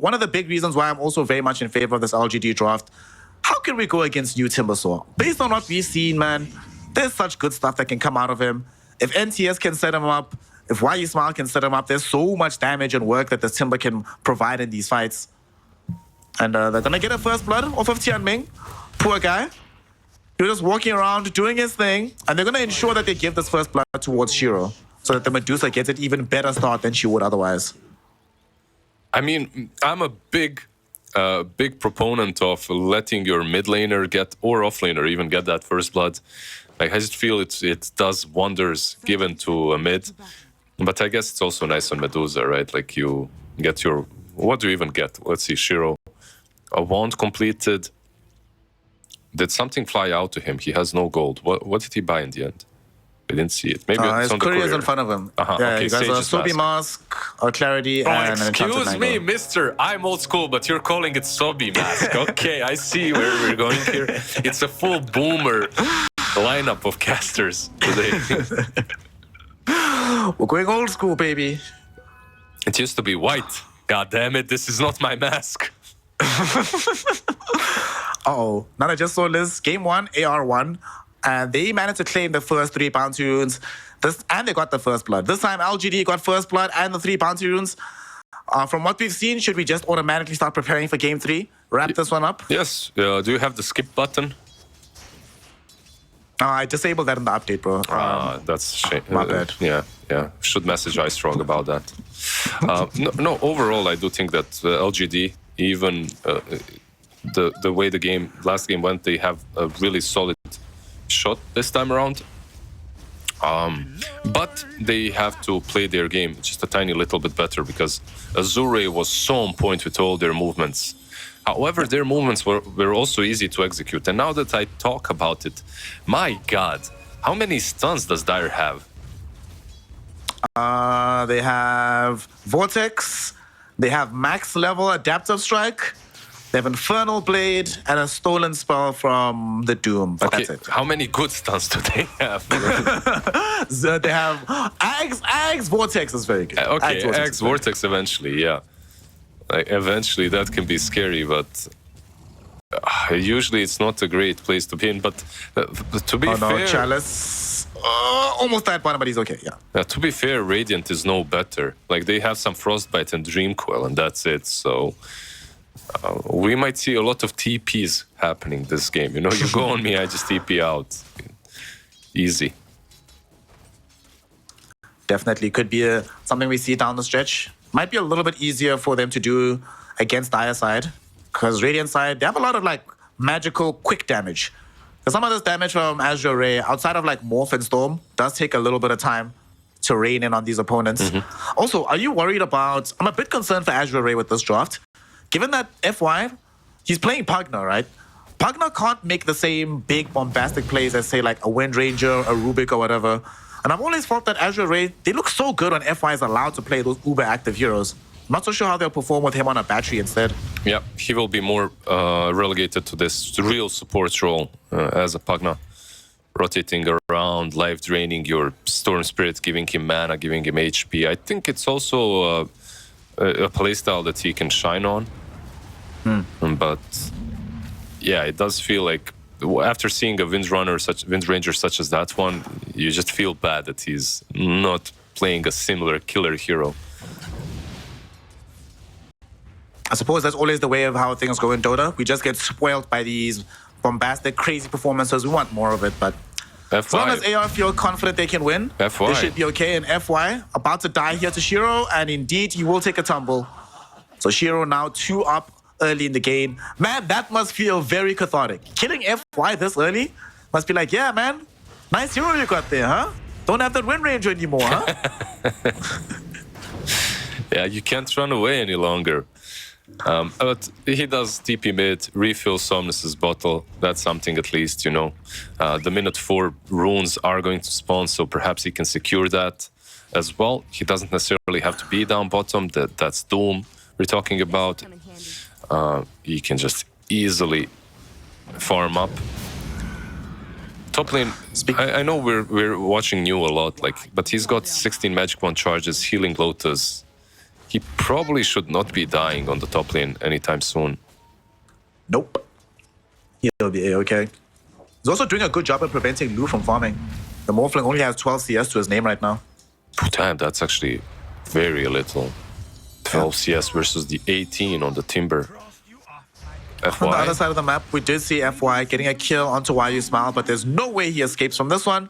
one of the big reasons why I'm also very much in favor of this LGD draft, how can we go against New Timbersaw? Based on what we've seen, man, there's such good stuff that can come out of him. If NTS can set him up, if YE Smile can set him up, there's so much damage and work that the Timber can provide in these fights. And they're going to get a first blood off of Tianming. Poor guy. He was just walking around, doing his thing. And they're going to ensure that they give this first blood towards Shiro, so that the Medusa gets an even better start than she would otherwise. I mean, I'm a big proponent of letting your mid laner get, or off laner even get that first blood. Like, I just feel it does wonders given to a mid. But I guess it's also nice on Medusa, right? Like, you get your... What do you even get? Let's see, Shiro. A wand completed. Did something fly out to him? He has no gold. What did he buy in the end? I didn't see it. Maybe it's his on the courier is courier. in front of him. Yeah, okay, you guys a Sobi mask, a Clarity, and an excuse Enchanted me, Mango. mister. I'm old school, but you're calling it Sobi mask. Okay, I see where we're going here. It's a full boomer lineup of casters today. We're going old school, baby. It used to be white. God damn it, this is not my mask. Uh-oh. Now I just saw this. Game 1, AR1. And they managed to claim the first 3 bounty runes. And they got the first blood. This time, LGD got first blood and the 3 bounty runes. From what we've seen, should we just automatically start preparing for Game 3? Wrap this one up? Yes. Do you have the skip button? I disabled that in the update, bro. That's shame. My bad. Yeah. Should message iStrong about that. No, overall, I do think that LGD, even the way the last game went, they have a really solid shot this time around. But they have to play their game just a tiny little bit better, because Azure Ray was so on point with all their movements. However, their movements were also easy to execute. And now that I talk about it, my God, how many stuns does Dire have? They have Vortex, they have max level Adaptive Strike, they have Infernal Blade, and a Stolen Spell from the Doom. But Okay, that's it. how many good stuns do they have? So they have Ags Vortex is very good. Okay, Vortex X Vortex eventually, yeah. Like, eventually that can be scary, but usually it's not a great place to be in. But to be fair... Chalice. Almost died bottom, but he's okay, yeah. To be fair, Radiant is no better. Like, they have some Frostbite and Dreamcoil, and that's it. So we might see a lot of TPs happening this game. You know, you go on me, I just TP out. Easy. Definitely could be something we see down the stretch. Might be a little bit easier for them to do against Dire side, because Radiant side, they have a lot of like magical quick damage. Because some of this damage from Azure Ray, outside of like Morph and Storm, does take a little bit of time to rein in on these opponents. Also, are you worried about... I'm a bit concerned for Azure Ray with this draft. Given that FY, he's playing Pugna, right? Pugna can't make the same big bombastic plays as, say, like a Wind Ranger, a Rubik, or whatever. And I've always thought that Azure Ray, they look so good when FY is allowed to play those uber active heroes. I'm not so sure how they'll perform with him on a battery instead. Yeah, he will be more relegated to this real support role as a Pugna. Rotating around, life draining your Storm Spirit, giving him mana, giving him HP. I think it's also a playstyle that he can shine on. But yeah, it does feel like after seeing a Wind Ranger such as that one, you just feel bad that he's not playing a similar killer hero. I suppose that's always the way of how things go in Dota. We just get spoiled by these bombastic, crazy performances. We want more of it, but as long as AR feel confident they can win, they should be okay. And FY, about to die here to Shiro, and indeed, he will take a tumble. So Shiro now 2 up early in the game. Man, that must feel very cathartic. Killing FY this early must be like, yeah, man, nice hero you got there, huh? Don't have that Wind Ranger anymore, huh? Yeah, you can't run away any longer. But he does TP mid, refill Somnus's bottle. That's something at least, you know. The minute 4 runes are going to spawn, so perhaps he can secure that as well. He doesn't necessarily have to be down bottom. That's Doom we're talking about. He can just easily farm up. Top lane, I know we're watching New a lot, but he's got 16 Magic Wand charges, Healing Lotus. he probably should not be dying on the top lane anytime soon. Nope. He'll be A-okay. He's also doing a good job at preventing Lu from farming. The Morphling only has 12 CS to his name right now. Damn, that's actually very little. 12 CS versus the 18 on the Timber. FY. On the other side of the map, we did see FY getting a kill onto YU Smile, but there's no way he escapes from this one.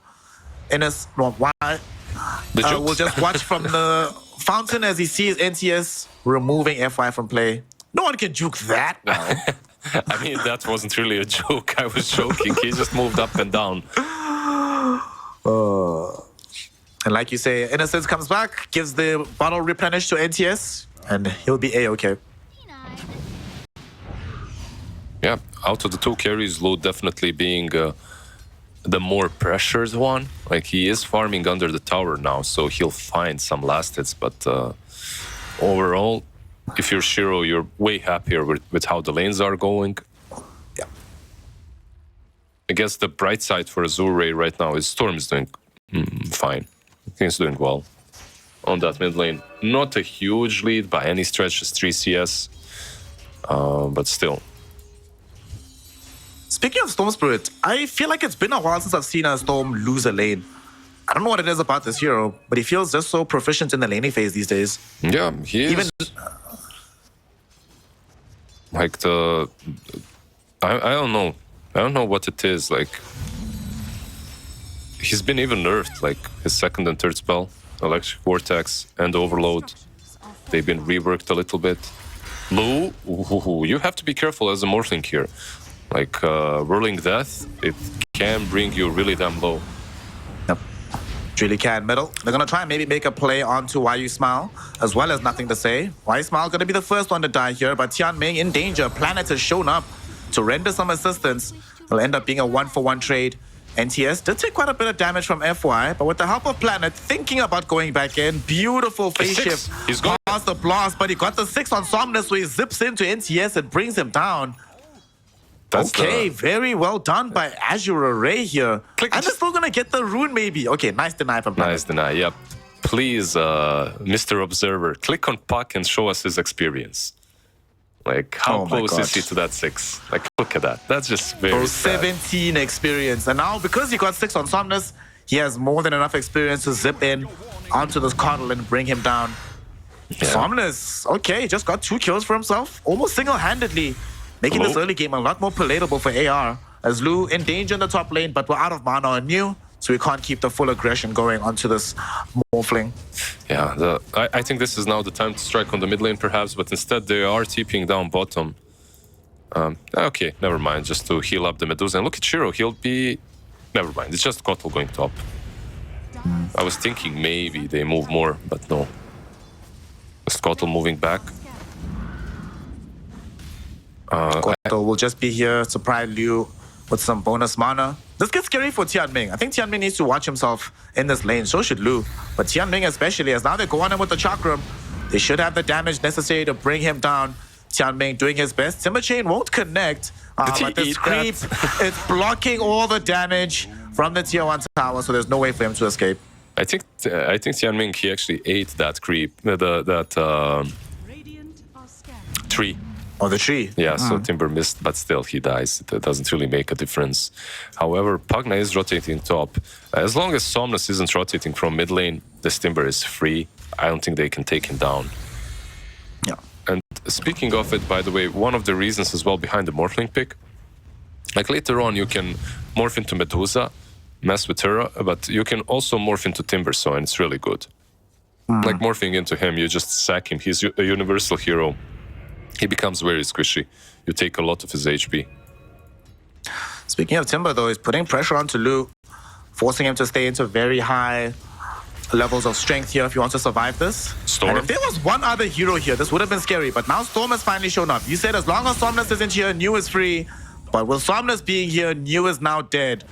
Innes, Y, will just watch from the fountain as he sees NTS removing FY from play. No one can juke that well. I mean, that wasn't really a joke. I was joking. He just moved up and down. And like you say, Innocence comes back, gives the bottle replenish to NTS, and he'll be A-okay. Yeah, out of the two carries, Lu definitely being the more pressured one. Like, he is farming under the tower now, so he'll find some last hits, but overall, if you're Shiro, you're way happier with how the lanes are going. Yeah. I guess the bright side for Azure Ray right now is Storm is doing fine. I think he's doing well on that mid lane. Not a huge lead by any stretch, just 3 CS, but still. Speaking of Storm Spirit, I feel like it's been a while since I've seen a Storm lose a lane. I don't know what it is about this hero, but he feels just so proficient in the laning phase these days. Yeah, he is. Like I don't know. I don't know what it is. Like, he's been even nerfed. Like, his second and third spell, Electric Vortex and Overload, they've been reworked a little bit. Lu, you have to be careful as a Morphling here. Like, Whirling Death, it can bring you really damn low. Yep. Really can. Middle. They're going to try and maybe make a play onto YU Smile, as well as Nothing to Say. YU Smile going to be the first one to die here, but Tianming in danger. Planet has shown up to render some assistance. It'll end up being a 1-for-1 trade. NTS did take quite a bit of damage from FY, but with the help of Planet, thinking about going back in. Beautiful phase shift. He's going past the blast, but he got the 6 on Somnus, so he zips into NTS and brings him down. That's okay, very well done by Azure Ray here. Click. And they're still gonna get the rune maybe. Okay, nice deny from Planet. Nice deny, yep. Please, Mr. Observer, click on Puck and show us his experience. Like, how close is he to that 6? Like, look at that. That's just very sad. 17 experience. And now, because he got 6 on Somnus, he has more than enough experience to zip in onto this Coddle and bring him down. Yeah. Somnus, okay, just got 2 kills for himself, almost single-handedly, making this early game a lot more palatable for AR. As Lu in danger in the top lane, but we're out of mana on New, so we can't keep the full aggression going onto this Morphling. Yeah, I think this is now the time to strike on the mid lane perhaps, but instead they are TPing down bottom. Okay, never mind, just to heal up the Medusa. And look at Shiro, he'll be... Never mind, it's just Kotal going top. I was thinking maybe they move more, but no. Just Kotal moving back. Kotal will just be here to pry Liu with some bonus mana. This gets scary for Tianming. I think Tianming needs to watch himself in this lane. So should Lu. But Tianming especially, as now they go on him with the Chakram, they should have the damage necessary to bring him down. Tianming doing his best. Timber Chain won't connect. But this creep is blocking all the damage from the tier 1 tower, so there's no way for him to escape. I think Tianming, he actually ate that creep, that tree. Oh, the tree. Yeah, so Timber missed, but still he dies. It doesn't really make a difference. However, Pugna is rotating top. As long as Somnus isn't rotating from mid lane, this Timber is free. I don't think they can take him down. Yeah. And speaking of it, by the way, one of the reasons as well behind the Morphling pick, like later on you can morph into Medusa, mess with her, but you can also morph into Timber, so and it's really good. Like morphing into him, you just sack him. He's a universal hero. He becomes very squishy. You take a lot of his HP. Speaking of Timber, though, he's putting pressure onto Lu, forcing him to stay into very high levels of strength here if he wants to survive this. Storm. And if there was one other hero here, this would have been scary. But now Storm has finally shown up. You said as long as Somnus isn't here, New is free. But with Somnus being here, New is now dead.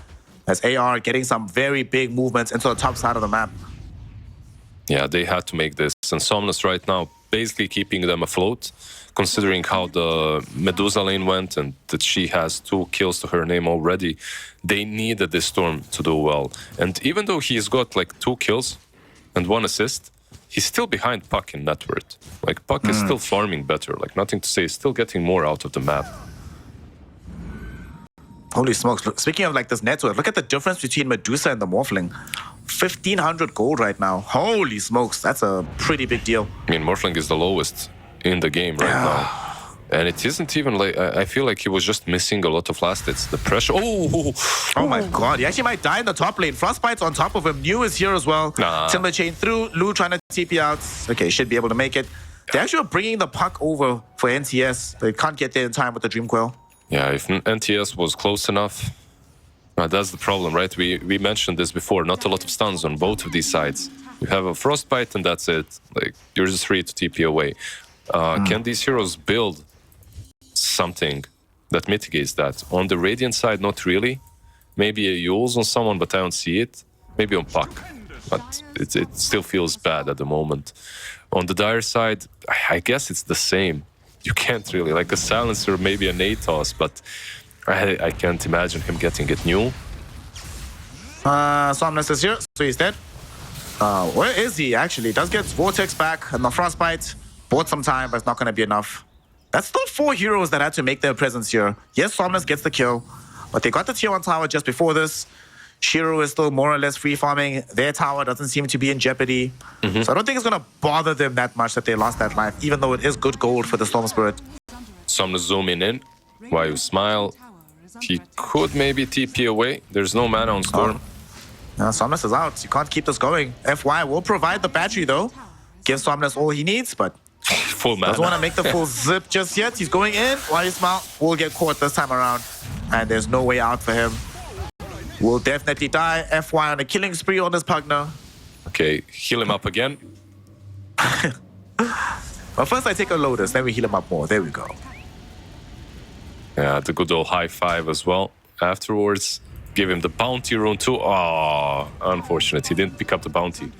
As AR getting some very big movements into the top side of the map. Yeah, they had to make this. And Somnus right now basically keeping them afloat, considering how the Medusa lane went and that she has 2 kills to her name already. They needed this Storm to do well. And even though he's got like 2 kills and 1 assist, he's still behind Puck in net worth. Like, Puck is still farming better. Like, nothing to say. He's still getting more out of the map. Holy smokes. Look, speaking of like this net worth, look at the difference between Medusa and the Morphling. 1,500 gold right now. Holy smokes. That's a pretty big deal. I mean, Morphling is the lowest in the game right now. And it isn't even like, I feel like he was just missing a lot of last hits. The pressure. Oh my god, he actually might die in the top lane. Frostbite's on top of him. New is here as well. Timber chain through. Lu trying to TP out. Okay, should be able to make it. They actually are bringing the Puck over for NTS. They can't get there in time with the Dream Coil. Yeah, if NTS was close enough, that's the problem, right? We mentioned this before. Not a lot of stuns on both of these sides. You have a Frostbite and that's it. Like, you're just free to TP away. Can these heroes build something that mitigates that? On the Radiant side, not really. Maybe a Yules on someone, but I don't see it. Maybe on Puck, but it still feels bad at the moment. On the Dire side, I guess it's the same. You can't really, like a Silencer, maybe an Atos, but I can't imagine him getting it new. Somnus is here, so he's dead. Where is he actually? Does get Vortex back and the Frostbite. Bought some time, but it's not going to be enough. That's still 4 heroes that had to make their presence here. Yes, Somnus gets the kill, but they got the tier 1 tower just before this. Shiro is still more or less free farming. Their tower doesn't seem to be in jeopardy. So I don't think it's going to bother them that much that they lost that life, even though it is good gold for the Storm Spirit. Somnus zooming in while you smile. He could maybe TP away. There's no mana on Storm. Somnus is out. You can't keep this going. FY will provide the battery though. Give Somnus all he needs, but full mana. Doesn't want to make the full zip just yet. He's going in. While you smile, will get caught this time around. And there's no way out for him. Will definitely die. FY on a killing spree on this Pugner. Okay, heal him up again. But first I take a Lotus, then we heal him up more. There we go. Yeah, the good old high five as well. Afterwards, give him the bounty rune too. Oh, unfortunate. He didn't pick up the bounty.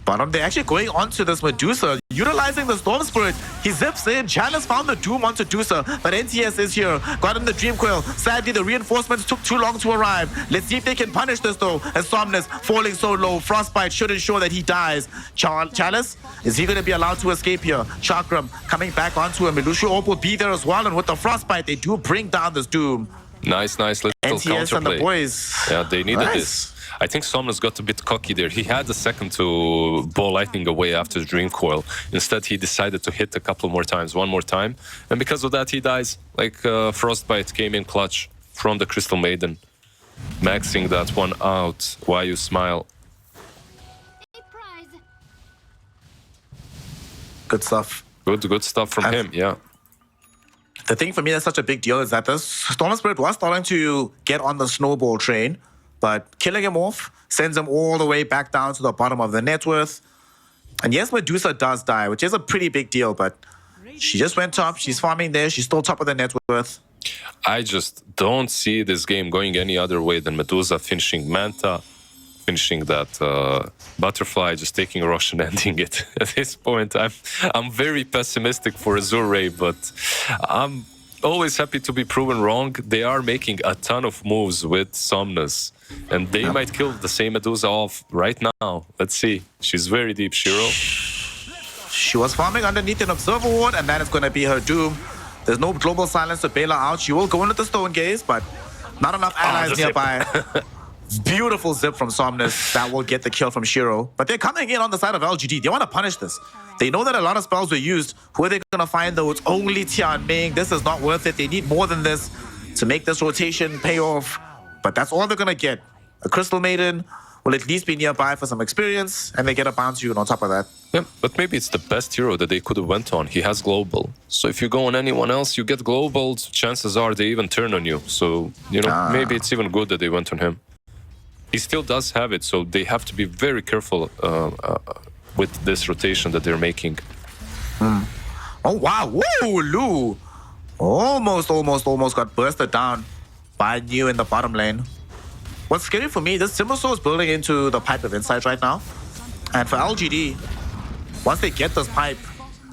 But they're actually going onto this Medusa, utilizing the Storm Spirit. He zips in. Chalice found the Doom onto Medusa, but NTS is here. Got him the Dream Coil. Sadly, the reinforcements took too long to arrive. Let's see if they can punish this though. As Somnus falling so low. Frostbite should ensure that he dies. Chalice, is he going to be allowed to escape here? Chakram coming back onto him. Ilushu Orb will be there as well, and with the Frostbite, they do bring down this Doom. Nice little NTS counterplay. And the boys. Yeah, they needed this. I think Somnus got a bit cocky there. He had a second to ball lightning away after the Dream Coil. Instead, he decided to hit a couple more times, one more time. And because of that, he dies. Like Frostbite came in clutch from the Crystal Maiden. Maxing that one out while you smile. Good stuff. Good stuff from him, yeah. The thing for me that's such a big deal is that this Storm Spirit was starting to get on the snowball train. But killing him off sends him all the way back down to the bottom of the net worth. And yes, Medusa does die, which is a pretty big deal, but she just went top. She's farming there. She's still top of the net worth. I just don't see this game going any other way than Medusa finishing Manta, finishing that Butterfly, just taking a rush and ending it. At this point, I'm very pessimistic for Azure Ray, but I'm always happy to be proven wrong. They are making a ton of moves with Somnus. And they might kill the same Medusa off right now. Let's see. She's very deep, Shiro. She was farming underneath an Observer Ward, and that is going to be her doom. There's no global silence to bail her out. She will go into the Stone Gaze, but not enough allies nearby. Beautiful zip from Somnus. That will get the kill from Shiro. But they're coming in on the side of LGD. They want to punish this. They know that a lot of spells were used. Who are they going to find, though? It's only Tian Ming. This is not worth it. They need more than this to make this rotation pay off. But that's all they're going to get. A Crystal Maiden will at least be nearby for some experience, and they get a bounty on top of that. Yeah, but maybe it's the best hero that they could have went on. He has global. So if you go on anyone else, you get global. Chances are they even turn on you. So, you know, maybe it's even good that they went on him. He still does have it, so they have to be very careful with this rotation that they're making. Oh, wow. Whoa, Lu. Almost got bursted down by New in the bottom lane. What's scary for me, this Timbersaw is building into the Pipe of Insight right now. And for LGD, once they get this pipe,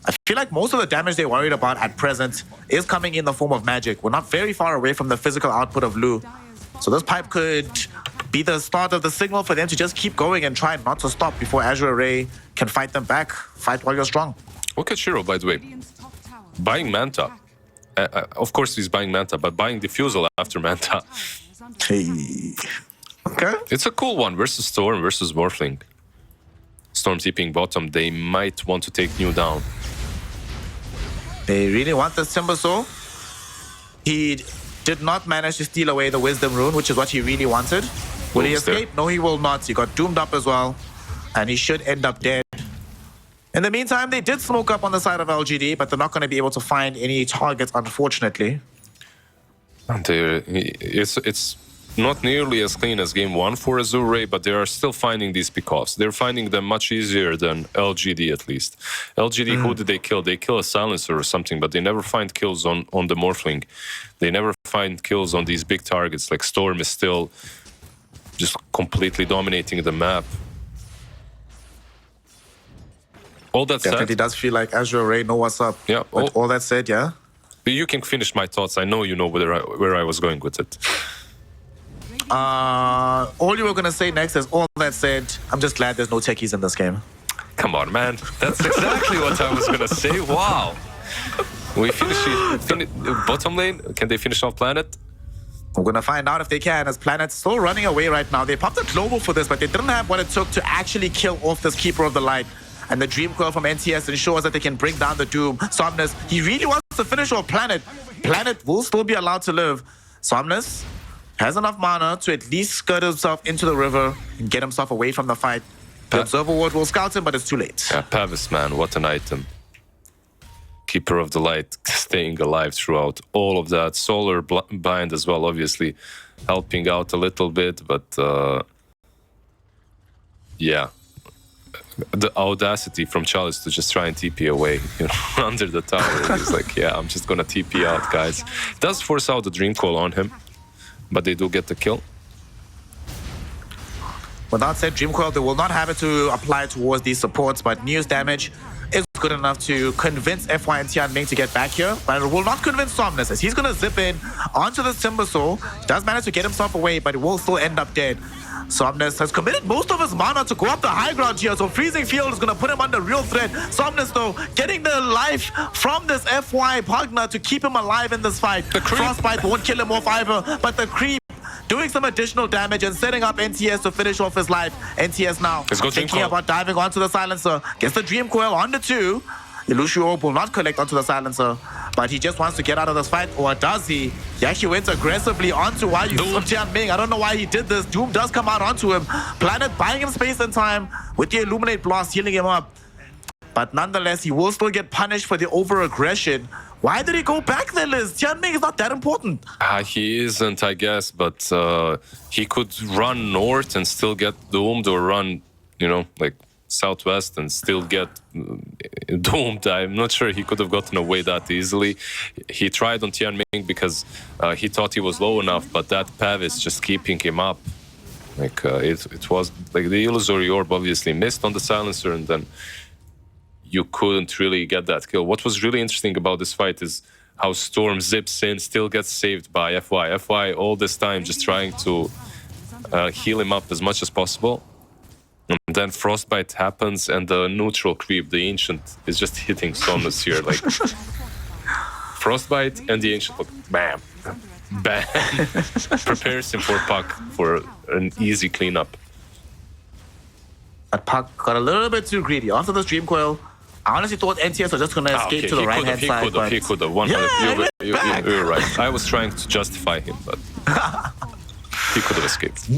I feel like most of the damage they're worried about at present is coming in the form of magic. We're not very far away from the physical output of Lu. So this pipe could be the start of the signal for them to just keep going and try not to stop before Azure Ray can fight them back. Fight while you're strong. Look at Shiro, by the way. Buying Manta. Of course he's buying Manta, but buying Diffusal after Manta. Hey. Okay. It's a cool one versus Storm versus Morphling. Storm TPing bottom, they might want to take New down. They really want this Timber Soul. He did not manage to steal away the Wisdom Rune, which is what he really wanted. Will he escape? No, he will not. He got doomed up as well, and he should end up dead. In the meantime, they did smoke up on the side of LGD, but they're not going to be able to find any targets, unfortunately. It's not nearly as clean as game 1 for Azure Ray, but they are still finding these pickoffs. They're finding them much easier than LGD, at least. LGD, who did they kill? They kill a Silencer or something, but they never find kills on the Morphling. They never find kills on these big targets, like Storm is still just completely dominating the map. All that Definitely said, does feel like Azure Ray know what's up. Yeah. But all that said, yeah. But you can finish my thoughts. I know you know where I was going with it. All you were going to say next is, all that said, I'm just glad there's no techies in this game. Come on, man. That's exactly what I was going to say. Wow. We finish bottom lane. Can they finish off Planet? We're going to find out if they can, as Planet's still running away right now. They popped a global for this, but they didn't have what it took to actually kill off this Keeper of the Light. And the Dream Coil from NTS ensures that they can bring down the Doom. Somnus, he really wants to finish off Planet. Planet will still be allowed to live. Somnus has enough mana to at least skirt himself into the river and get himself away from the fight. The Observer Ward will scout him, but it's too late. Yeah, Pavis, man, what an item. Keeper of the Light staying alive throughout all of that. Solar Bind as well, obviously, helping out a little bit, but yeah. The audacity from Chalice to just try and TP away, you know, under the tower. He's like, yeah, I'm just gonna TP out, guys. Does force out the Dream Call on him, but they do get the kill. With that said, Dream Coil, they will not have it to apply towards these supports, but News damage is good enough to convince FY and Tianming to get back here, but it will not convince Somnus, as he's gonna zip in onto the Timber Soul. He does manage to get himself away, but he will still end up dead. Somnus has committed most of his mana to go up the high ground here, so Freezing Field is going to put him under real threat. Somnus, though, getting the life from this FY Pugna to keep him alive in this fight. The Frostbite won't kill him off either, but the creep doing some additional damage and setting up NTS to finish off his life. NTS now thinking about diving onto the Silencer. Gets the Dream Coil on the 2. Illusion Orb will not collect onto the Silencer, but he just wants to get out of this fight, or does he? He actually went aggressively onto Tianming. I don't know why he did this. Doom does come out onto him. Planet buying him space and time with the Illuminate Blast, healing him up. But nonetheless, he will still get punished for the over-aggression. Why did he go back there, Liz? Tianming is not that important. He isn't, I guess, but he could run north and still get doomed, or run, you know, like southwest and still get doomed. I'm not sure he could have gotten away that easily. He tried on Tianming because he thought he was low enough, but that Pavis just keeping him up. Like it was like the Illusory Orb obviously missed on the Silencer, and then you couldn't really get that kill. What was really interesting about this fight is how Storm zips in, still gets saved by FY. FY all this time just trying to heal him up as much as possible. And then Frostbite happens, and the neutral creep, the Ancient, is just hitting Somnus here. Like Frostbite and the Ancient, look, bam, bam, prepares him for Puck for an easy cleanup. But Puck got a little bit too greedy. After the Dream Coil, I honestly thought NTS was just going to escape to the right-hand side. He could have. 100. You're right. I was trying to justify him, but he could have escaped.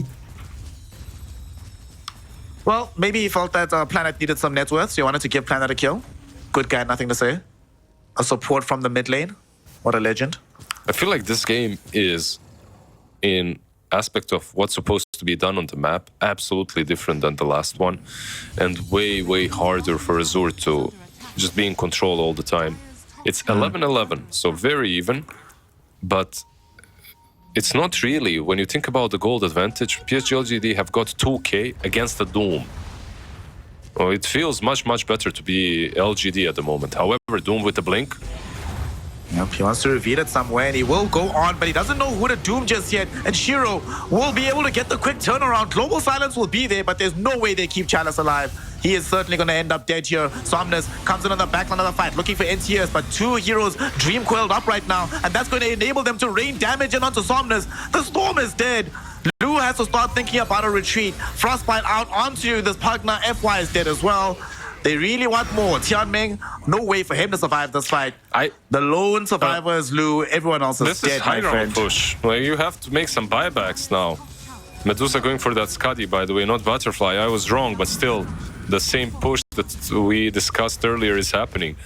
Well, maybe he felt that Planet needed some net worth, so he wanted to give Planet a kill. Good guy, nothing to say. A support from the mid lane. What a legend. I feel like this game is, in aspect of what's supposed to be done on the map, absolutely different than the last one. And way, way harder for Azure to just be in control all the time. It's 11-11, so very even. But it's not really. When you think about the gold advantage, PSG.LGD have got 2k against the Doom. Oh, it feels much, much better to be LGD at the moment. However, Doom with the blink, Yep, he wants to reveal it somewhere, and he will go on, but he doesn't know who to doom just yet. And Shiro will be able to get the quick turnaround. Global Silence will be there, but there's no way they keep Chalice alive. He is certainly going to end up dead here. Somnus comes in on the back line of the fight, looking for NTS, but two heroes dream coiled up right now, and that's going to enable them to rain damage in onto Somnus. The Storm is dead. Lu has to start thinking about a retreat. Frostbite out onto this Pugna. FY is dead as well. They really want more. Tianming, no way for him to survive this fight. The lone survivor is Lu. Everyone else is dead, my friend. Push. Like, you have to make some buybacks now. Medusa going for that Scuddy, by the way, not Butterfly. I was wrong, but still, the same push that we discussed earlier is happening.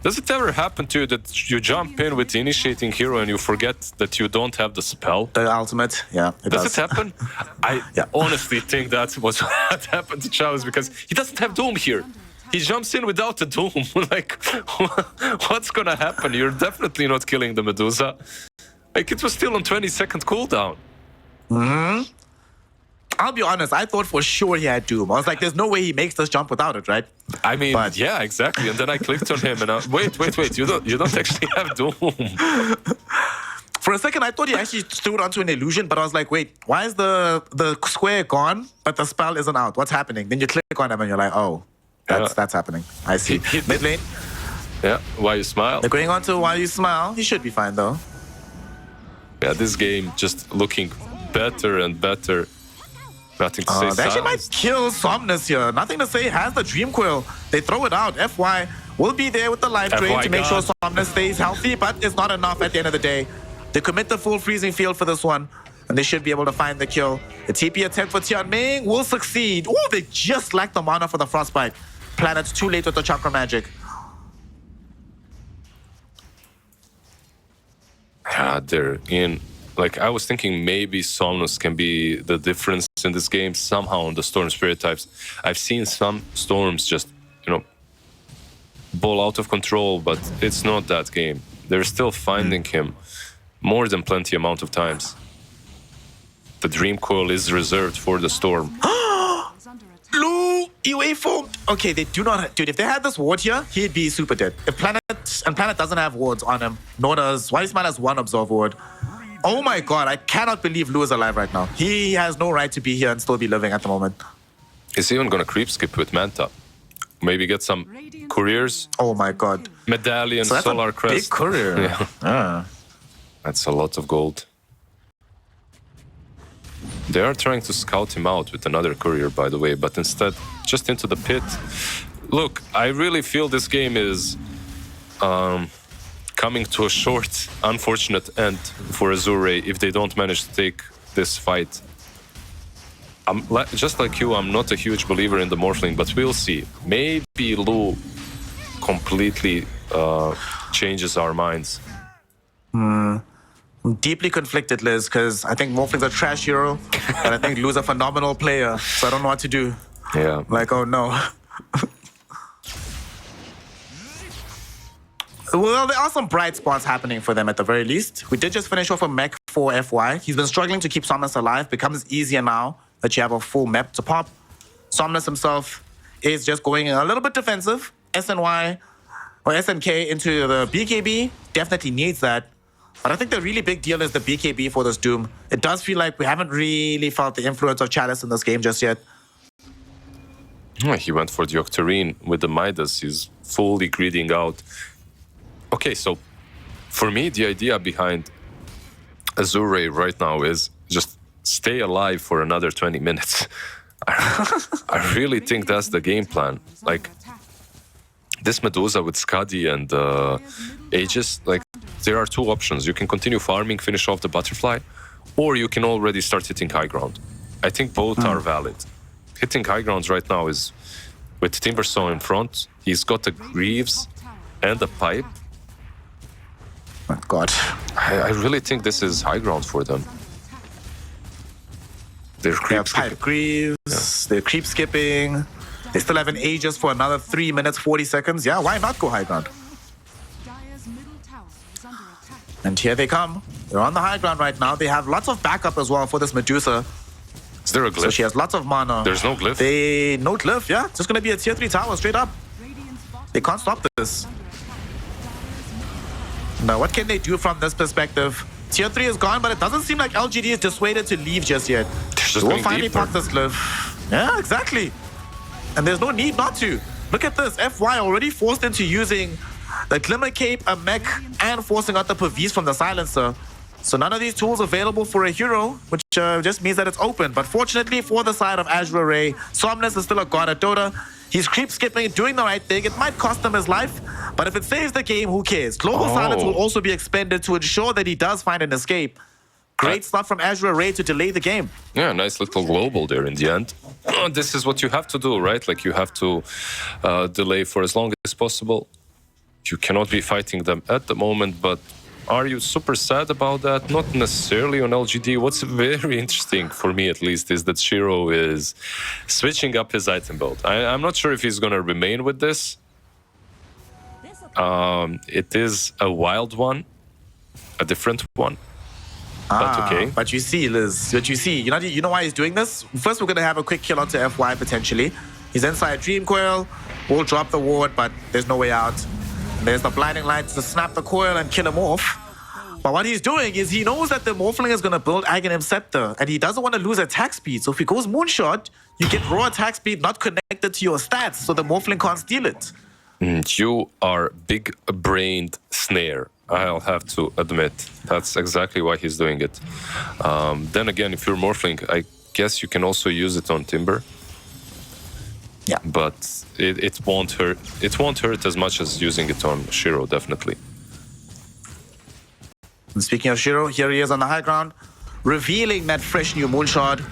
Does it ever happen to you that you jump in with the initiating hero and you forget that you don't have the spell? The ultimate, yeah, it does. Does it happen? I honestly think that was what happened to Chalice, because he doesn't have Doom here. He jumps in without a Doom. Like, what's gonna happen? You're definitely not killing the Medusa. Like, it was still on 20-second cooldown. I'll be honest, I thought for sure he had Doom. I was like, there's no way he makes this jump without it, right? I mean, yeah, exactly. And then I clicked on him and wait, you don't actually have Doom. For a second, I thought he actually stood onto an illusion, but I was like, wait, why is the square gone, but the spell isn't out? What's happening? Then you click on him and you're like, oh, that's happening. I see. Mid lane. Yeah, why you smile? They're going on to Why You Smile. He should be fine, though. Yeah, this game just looking better and better. Nothing to say. They actually might kill Somnus here. Nothing to say. Has the Dream Coil. They throw it out. FY will be there with the life drain to make sure Somnus stays healthy, but it's not enough at the end of the day. They commit the full freezing field for this one, and they should be able to find the kill. The TP attempt for Tianming will succeed. Oh, they just lack the mana for the Frostbite. Planet's too late with the Chakra Magic. Yeah, they're in. Like, I was thinking maybe Somnus can be the difference in this game somehow on the Storm Spirit types. I've seen some Storms just, ball out of control, but it's not that game. They're still finding him more than plenty amount of times. The Dream Coil is reserved for the Storm. Lu, UA formed. Okay, they do not. Dude, if they had this ward here, he'd be super dead. If Planet doesn't have wards on him, nor does Why Smile has one Absorb ward. Oh my god, I cannot believe Lu is alive right now. He has no right to be here and still be living at the moment. He's even gonna creep skip with Manta. Maybe get some couriers. Oh my god. Medallion, so that's Solar a Crest. big courier. Yeah. That's a lot of gold. They are trying to scout him out with another courier, by the way, but instead, just into the pit. Look, I really feel this game is coming to a short, unfortunate end for Azure Ray if they don't manage to take this fight. Just like you, I'm not a huge believer in the Morphling, but we'll see. Maybe Lu completely changes our minds. I'm deeply conflicted, Liz, because I think Morphling's a trash hero, and I think Lu's a phenomenal player, so I don't know what to do. Yeah. Like, oh no. Well, there are some bright spots happening for them at the very least. We did just finish off a mech for FY. He's been struggling to keep Somnus alive. Becomes easier now that you have a full map to pop. Somnus himself is just going a little bit defensive. SNY or SNK into the BKB definitely needs that. But I think the really big deal is the BKB for this Doom. It does feel like we haven't really felt the influence of Chalice in this game just yet. He went for the Octarine with the Midas. He's fully greeding out. Okay, so for me, the idea behind Azure Ray right now is just stay alive for another 20 minutes. I really think that's the game plan. Like, this Medusa with Scuddy and Aegis, like, there are two options. You can continue farming, finish off the Butterfly, or you can already start hitting high ground. I think both are valid. Hitting high grounds right now is with Timbersaw in front. He's got the Greaves and the Pipe. Oh, God. I really think this is high ground for them. They're creep skipping. Pipe Greaves, they're creep skipping. They still have an Aegis for another 3 minutes, 40 seconds. Yeah, why not go high ground? And here they come. They're on the high ground right now. They have lots of backup as well for this Medusa. Is there a glyph? So she has lots of mana. There's no glyph? No glyph, yeah. It's just going to be a tier 3 tower straight up. They can't stop this. Now, what can they do from this perspective? Tier 3 is gone, but it doesn't seem like LGD is dissuaded to leave just yet. We'll finally pop this cliff. Yeah, exactly. And there's no need not to. Look at this. FY already forced into using the Glimmer Cape, a mech, and forcing out the Pavis from the Silencer. So none of these tools available for a hero, which just means that it's open. But fortunately for the side of Azure Ray, Somnus is still a god at Dota. He's creep skipping, doing the right thing. It might cost him his life, but if it saves the game, who cares? Global Silence will also be expended to ensure that he does find an escape. Great stuff from Azure Ray to delay the game. Yeah, nice little global there in the end. This is what you have to do, right? Like, you have to delay for as long as possible. You cannot be fighting them at the moment, but are you super sad about that? Not necessarily on LGD. What's very interesting, for me at least, is that Shiro is switching up his item build. I'm not sure if he's going to remain with this. It is a wild one, a different one. But okay. But you see, Liz, you know why he's doing this? First, we're going to have a quick kill onto FY, potentially. He's inside Dream Coil. We'll drop the ward, but there's no way out. There's the blinding lights to snap the coil and kill him off. But what he's doing is he knows that the Morphling is going to build Aghanim Scepter, and he doesn't want to lose attack speed. So if he goes Moonshot, you get raw attack speed not connected to your stats, so the Morphling can't steal it. You are big-brained Snare, I'll have to admit. That's exactly why he's doing it. Then again, if you're Morphling, I guess you can also use it on Timber. Yeah. But it won't hurt. It won't hurt as much as using it on Shiro, definitely. And speaking of Shiro, here he is on the high ground, revealing that fresh new Moonshot.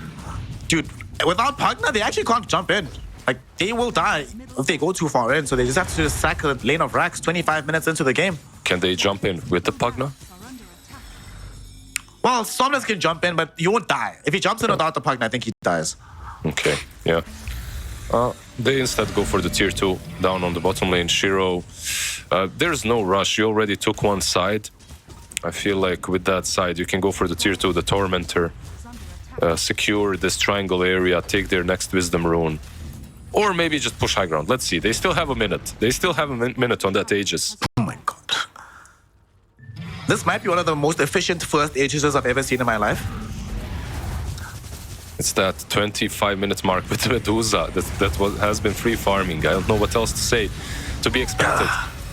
Dude, without Pugna, they actually can't jump in. Like, they will die if they go too far in, so they just have to sack the lane of Rax 25 minutes into the game. Can they jump in with the Pugna? Well, Somnus can jump in, but you won't die. If he jumps in without the Pugna, I think he dies. Okay, yeah. They instead go for the tier 2 down on the bottom lane. Shiro, there's no rush. You already took one side. I feel like with that side, you can go for the tier 2, the Tormentor, secure this triangle area, take their next Wisdom Rune. Or maybe just push high ground. Let's see. They still have a minute. They still have a minute on that Aegis. Oh my god. This might be one of the most efficient first Aegises I've ever seen in my life. It's that 25-minute mark with Medusa that has been free farming. I don't know what else to say. To be expected.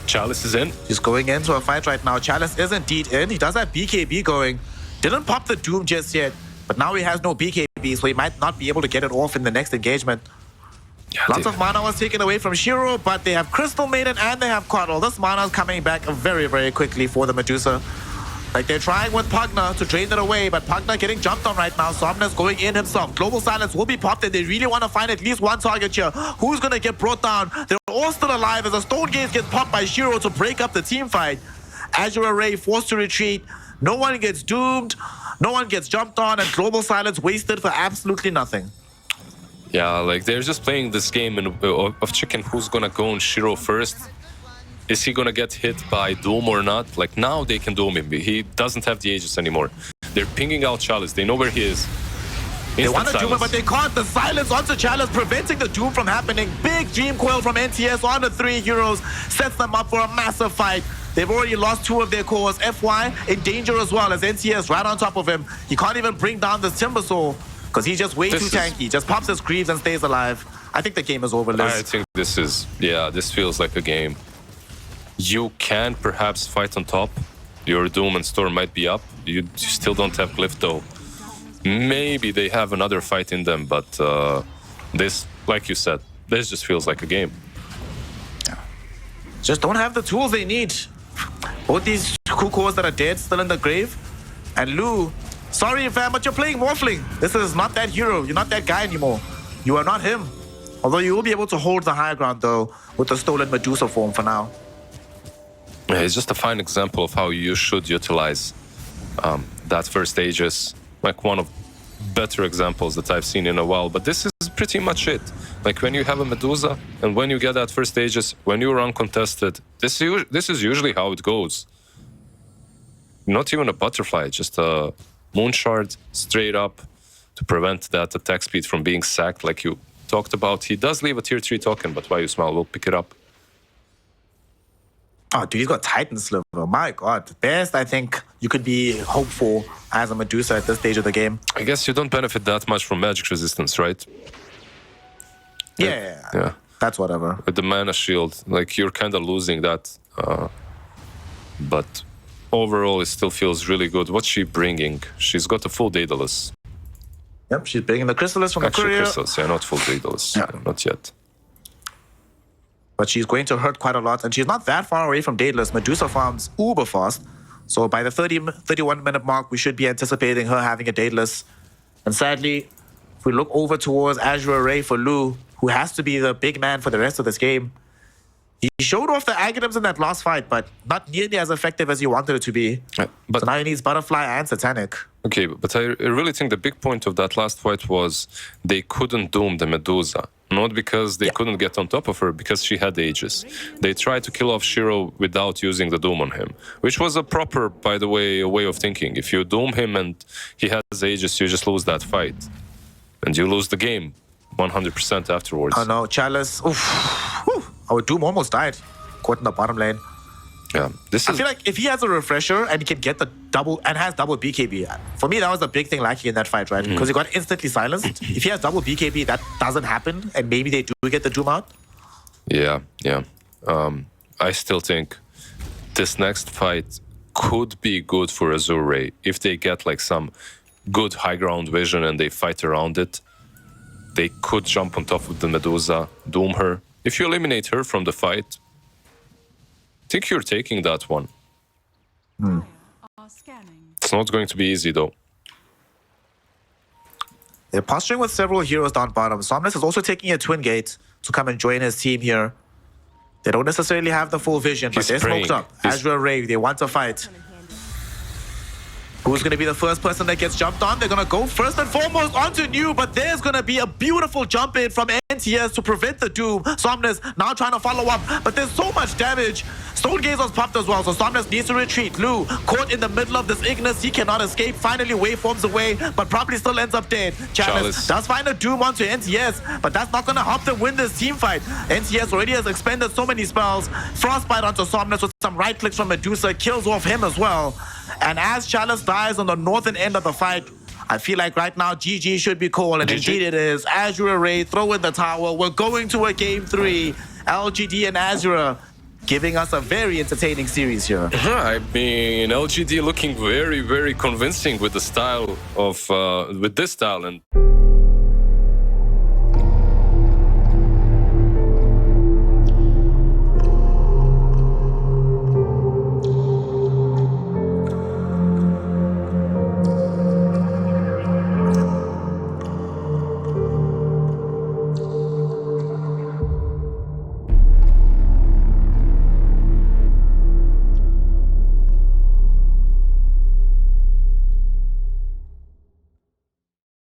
Chalice is in. He's going into a fight right now. Chalice is indeed in. He does have BKB going. Didn't pop the Doom just yet, but now he has no BKB, so he might not be able to get it off in the next engagement. Yeah, Lots of mana was taken away from Shiro, but they have Crystal Maiden and they have Coddle. This mana is coming back very, very quickly for the Medusa. Like, they're trying with Pugna to drain it away, but Pugna getting jumped on right now. Somnus going in himself. Global Silence will be popped, and they really want to find at least one target here. Who's going to get brought down? They're all still alive as a Stone Gaze gets popped by Shiro to break up the team fight. Azure Ray forced to retreat. No one gets doomed. No one gets jumped on, and Global Silence wasted for absolutely nothing. Yeah, like, they're just playing this game of chicken who's going to go on Shiro first. Is he gonna get hit by Doom or not? Like, now they can Doom him. He doesn't have the Aegis anymore. They're pinging out Chalice. They know where he is. They want to Doom him, but they can't. The silence onto Chalice, preventing the Doom from happening. Big Dream Coil from NTS on the 3 heroes. Sets them up for a massive fight. They've already lost 2 of their cores. FY in danger as well as NTS right on top of him. He can't even bring down this Timbersaw because he's just way too tanky. Just pops his creeps and stays alive. I think the game is over, Liz. I think this is, yeah, this feels like a game. You can perhaps fight on top. Your Doom and Storm might be up. You still don't have Glyph though. Maybe they have another fight in them, but this, like you said, this just feels like a game. Just don't have the tools they need. Both these Kukos that are dead, still in the grave. And Lu, sorry fam, but you're playing Morphling. This is not that hero. You're not that guy anymore. You are not him. Although you will be able to hold the high ground though with the stolen Medusa form for now. Yeah, it's just a fine example of how you should utilize that first Aegis. Like, one of better examples that I've seen in a while. But this is pretty much it. Like, when you have a Medusa and when you get that first Aegis, when you're uncontested, this is usually how it goes. Not even a butterfly, just a Moonshard straight up to prevent that attack speed from being sacked like you talked about. He does leave a tier 3 token, but Why You Smile will pick it up. Oh, dude, he's got Titan Sliver. My God. Best, I think, you could be hopeful as a Medusa at this stage of the game. I guess you don't benefit that much from magic resistance, right? Yeah. That's whatever. With the mana shield, like, you're kind of losing that. But overall, it still feels really good. What's she bringing? She's got a full Daedalus. Yep, she's bringing the Chrysalis from the courier. Crystals, yeah, not full Daedalus. Yeah. Not yet. But she's going to hurt quite a lot, and she's not that far away from Daedalus. Medusa farms uber fast. So by the 31-minute mark, we should be anticipating her having a Daedalus. And sadly, if we look over towards Azure Ray for Lu, who has to be the big man for the rest of this game, he showed off the Aghanims in that last fight, but not nearly as effective as he wanted it to be. But so now he needs Butterfly and Satanic. Okay, but I really think the big point of that last fight was they couldn't doom the Medusa. Not because they couldn't get on top of her, because she had Aegis. They tried to kill off Shiro without using the doom on him, which was a proper, by the way, a way of thinking. If you doom him and he has Aegis, you just lose that fight. And you lose the game 100% afterwards. Oh no, Chalice. Oof. Whew. Our Doom almost died. Caught in the bottom lane. Yeah, I feel like if he has a refresher and he can get the double and has double BKB, for me that was the big thing lacking in that fight, right? Because he got instantly silenced. If he has double BKB, that doesn't happen, and maybe they do get the Doom out. Yeah. I still think this next fight could be good for Azure Ray if they get like some good high ground vision and they fight around it. They could jump on top of the Medusa, doom her. If you eliminate her from the fight, I think you're taking that one. It's not going to be easy, though. They're posturing with several heroes down bottom. Somnus is also taking a Twin Gate to come and join his team here. They don't necessarily have the full vision, but they're smoked up. Azure Ray, they want to fight. Who's going to be the first person that gets jumped on? They're going to go first and foremost onto New, but there's going to be a beautiful jump in from NTS to prevent the Doom. Somnus now trying to follow up, but there's so much damage. Stone Gaze was popped as well, so Somnus needs to retreat. Lu, caught in the middle of this Ignis, he cannot escape. Finally, waveforms away, but probably still ends up dead. Chalice does find a Doom onto NTS, but that's not going to help them win this team fight. NTS already has expended so many spells. Frostbite onto Somnus with some right clicks from Medusa, kills off him as well. And as Chalice dies on the northern end of the fight, I feel like right now GG should be called, and indeed it is. Azure Ray, throw in the tower. We're going to a game 3. LGD and Azure giving us a very entertaining series here. I mean, LGD looking very, very convincing with the style of, with this style. And